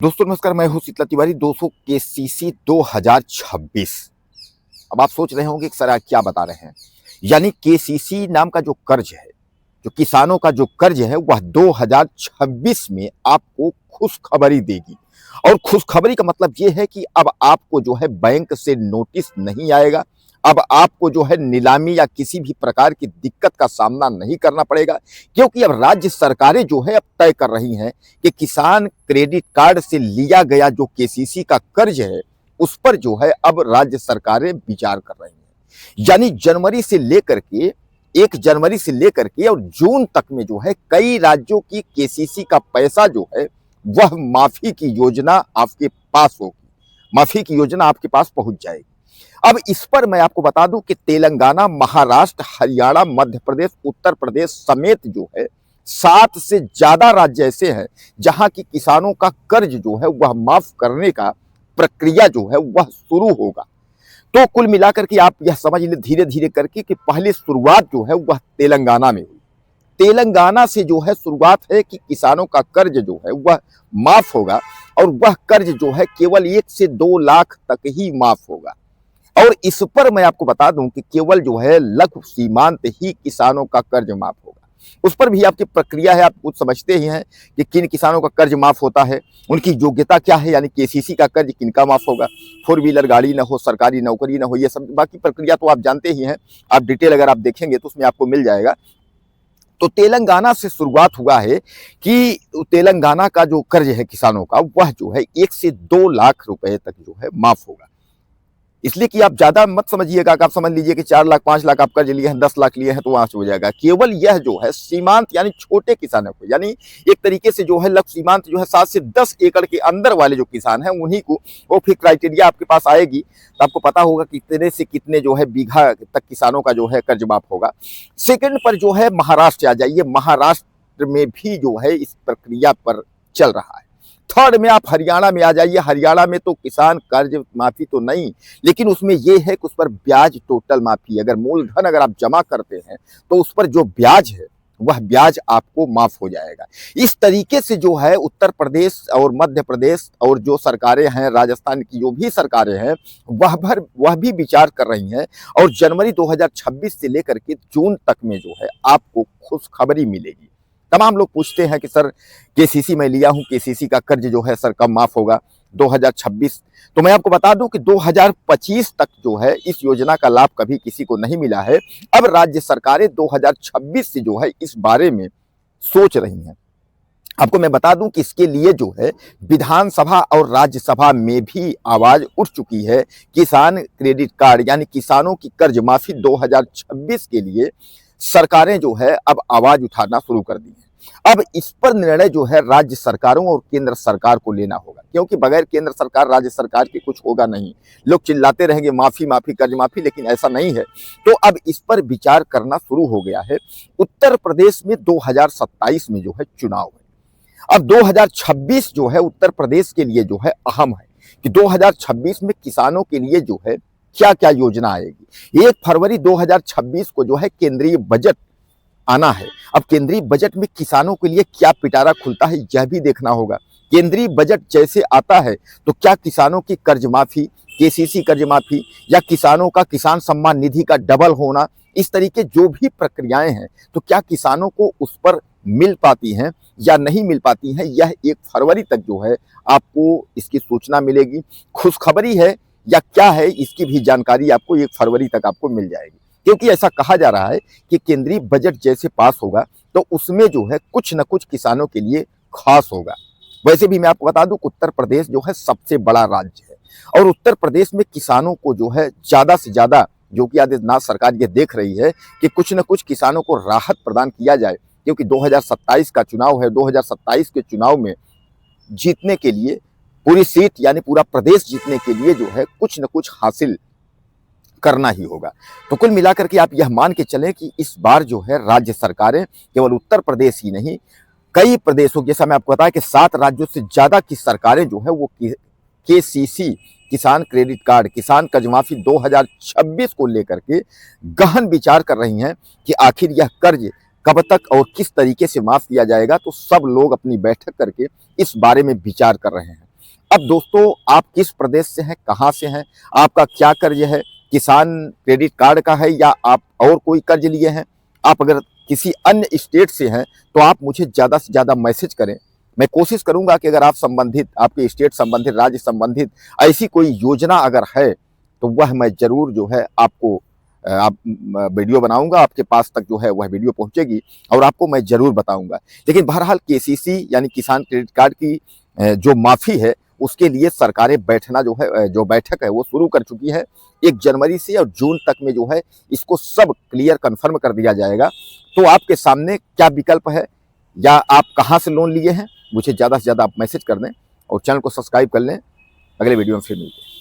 दोस्तों नमस्कार, मैं हूं शीतला तिवारी। 200 केसीसी 2026। अब आप सोच रहे होंगे कि सर आप क्या बता रहे हैं। यानी केसीसी नाम का जो कर्ज है, जो किसानों का जो कर्ज है, वह 2026 में आपको खुशखबरी देगी। और खुशखबरी का मतलब यह है कि अब आपको जो है बैंक से नोटिस नहीं आएगा। अब आपको जो है नीलामी या किसी भी प्रकार की दिक्कत का सामना नहीं करना पड़ेगा, क्योंकि अब राज्य सरकारें जो है अब तय कर रही हैं कि किसान क्रेडिट कार्ड से लिया गया जो केसीसी का कर्ज है, उस पर जो है अब राज्य सरकारें विचार कर रही हैं। यानी जनवरी से लेकर के 1 जनवरी से लेकर के और जून तक में जो है कई राज्यों की केसीसी का पैसा जो है वह माफी की योजना आपके पास होगी, माफी की योजना आपके पास पहुंच जाएगी। अब इस पर मैं आपको बता दूं कि तेलंगाना, महाराष्ट्र, हरियाणा, मध्य प्रदेश, उत्तर प्रदेश समेत जो है 7 से ज्यादा राज्य ऐसे हैं जहां की किसानों का कर्ज जो है वह माफ करने का प्रक्रिया जो है वह शुरू होगा। तो कुल मिलाकर के आप यह समझ ले धीरे धीरे करके कि पहली शुरुआत जो है वह तेलंगाना में हुई। तेलंगाना से जो है शुरुआत है कि किसानों का कर्ज जो है वह माफ होगा, और वह कर्ज जो है केवल 1 से 2 लाख तक ही माफ होगा। और इस पर मैं आपको बता दूं कि केवल जो है लघु सीमांत ही किसानों का कर्ज माफ होगा। उस पर भी आपकी प्रक्रिया है, आप कुछ समझते ही हैं कि किन किसानों का कर्ज माफ होता है, उनकी योग्यता क्या है, यानी केसीसी का कर्ज किनका माफ होगा, 4 व्हीलर गाड़ी ना हो, सरकारी नौकरी ना हो, ये सब बाकी प्रक्रिया तो आप जानते ही हैं। आप डिटेल अगर आप देखेंगे तो उसमें आपको मिल जाएगा। तो तेलंगाना से शुरुआत हुआ है कि तेलंगाना का जो कर्ज है किसानों का वह जो है 1 से 2 लाख रुपए तक जो है माफ होगा। इसलिए कि आप ज्यादा मत समझिएगा कि आप समझ लीजिए कि 4 लाख 5 लाख आप कर्ज लिए हैं, 10 लाख लिए हैं तो वहां से हो जाएगा। केवल यह जो है सीमांत यानी छोटे किसानों को, यानी एक तरीके से जो है लक्ष्य सीमांत जो है 7 से 10 एकड़ के अंदर वाले जो किसान हैं उन्हीं को वो फिर क्राइटेरिया आपके पास आएगी, तो आपको पता होगा कि कितने से कितने जो है बीघा तक किसानों का जो है कर्ज माफ होगा। सेकंड पर जो है महाराष्ट्र आ जाइए, महाराष्ट्र में भी जो है इस प्रक्रिया पर चल रहा है। थर्ड में आप हरियाणा में आ जाइए, हरियाणा में तो किसान कर्ज माफी तो नहीं, लेकिन उसमें यह है कि उस पर ब्याज टोटल माफी, अगर मूलधन अगर आप जमा करते हैं तो उस पर जो ब्याज है वह ब्याज आपको माफ हो जाएगा। इस तरीके से जो है उत्तर प्रदेश और मध्य प्रदेश और जो सरकारें हैं, राजस्थान की जो भी सरकारें हैं वह भी विचार कर रही हैं, और जनवरी 2026 से लेकर के जून तक में जो है आपको खुशखबरी मिलेगी। तमाम लोग पूछते हैं कि सर केसीसी मैं लिया हूं, केसीसी का कर्ज जो है सर कब माफ होगा 2026। तो मैं आपको बता दूं कि 2025 तक जो है इस योजना का लाभ कभी किसी को नहीं मिला है। अब राज्य सरकारें 2026 से जो है इस बारे में सोच रही हैं। आपको मैं बता दूं कि इसके लिए जो है विधानसभा और राज्यसभा में भी आवाज उठ चुकी है। किसान क्रेडिट कार्ड यानी किसानों की कर्ज माफी 2026 के लिए सरकारें जो है अब आवाज उठाना शुरू कर दी है। अब इस पर निर्णय जो है राज्य सरकारों और केंद्र सरकार को लेना होगा, क्योंकि बगैर केंद्र सरकार राज्य सरकार के कुछ होगा नहीं। लोग चिल्लाते रहेंगे माफी माफी कर्ज माफी, लेकिन ऐसा नहीं है। तो अब इस पर विचार करना शुरू हो गया है। उत्तर प्रदेश में 2027 में जो है चुनाव है। अब 2026 जो है उत्तर प्रदेश के लिए जो है अहम है कि 2026 में किसानों के लिए जो है क्या क्या योजना आएगी। 1 फरवरी 2026 को जो है केंद्रीय बजट आना है। अब केंद्रीय बजट में किसानों के लिए क्या पिटारा खुलता है यह भी देखना होगा। केंद्रीय बजट जैसे आता है तो क्या किसानों की कर्ज माफी, केसीसी कर्ज माफी, या किसानों का किसान सम्मान निधि का डबल होना, इस तरीके जो भी प्रक्रियाएं हैं तो क्या किसानों को उस पर मिल पाती हैं या नहीं मिल पाती हैं, यह 1 फरवरी तक जो है आपको इसकी सूचना मिलेगी। खुशखबरी है या क्या है इसकी भी जानकारी आपको 1 फरवरी तक आपको मिल जाएगी, क्योंकि ऐसा कहा जा रहा है कि केंद्रीय बजट जैसे पास होगा तो उसमें जो है कुछ न कुछ किसानों के लिए खास होगा। वैसे भी मैं आपको बता दूं उत्तर प्रदेश जो है सबसे बड़ा राज्य है, और उत्तर प्रदेश में किसानों को जो है ज्यादा से ज्यादा योगी आदित्यनाथ सरकार ये देख रही है कि कुछ न कुछ किसानों को राहत प्रदान किया जाए, क्योंकि 2027 का चुनाव है। 2027 के चुनाव में जीतने के लिए, पूरी सीट यानी पूरा प्रदेश जीतने के लिए जो है कुछ न कुछ हासिल करना ही होगा। तो कुल मिलाकर के आप यह मान के चलें कि इस बार जो है राज्य सरकारें केवल उत्तर प्रदेश ही नहीं, कई प्रदेशों, जैसा मैं आपको बताया कि 7 राज्यों से ज्यादा की सरकारें जो है वो केसीसी किसान क्रेडिट कार्ड, किसान कर्ज माफी 2026 को लेकर के गहन विचार कर रही हैं कि आखिर यह कर्ज कब तक और किस तरीके से माफ किया जाएगा। तो सब लोग अपनी बैठक करके इस बारे में विचार कर रहे हैं। अब दोस्तों, आप किस प्रदेश से हैं, कहाँ से हैं, आपका क्या कर्ज है, किसान क्रेडिट कार्ड का है या आप और कोई कर्ज लिए हैं? आप अगर किसी अन्य स्टेट से हैं तो आप मुझे ज़्यादा से ज़्यादा मैसेज करें। मैं कोशिश करूंगा कि अगर आप संबंधित, आपके स्टेट संबंधित, राज्य संबंधित ऐसी कोई योजना अगर है तो वह मैं ज़रूर जो है आपको आप वीडियो बनाऊंगा, आपके पास तक जो है वह वीडियो पहुंचेगी और आपको मैं ज़रूर बताऊंगा। लेकिन बहरहाल केसीसी यानी किसान क्रेडिट कार्ड की जो माफ़ी है उसके लिए सरकारें बैठना जो है, जो बैठक है वो शुरू कर चुकी है। 1 जनवरी से और जून तक में जो है इसको सब क्लियर कन्फर्म कर दिया जाएगा। तो आपके सामने क्या विकल्प है या आप कहाँ से लोन लिए हैं, मुझे ज़्यादा से ज़्यादा आप मैसेज कर दें और चैनल को सब्सक्राइब कर लें। अगले वीडियो में फिर मिलते हैं।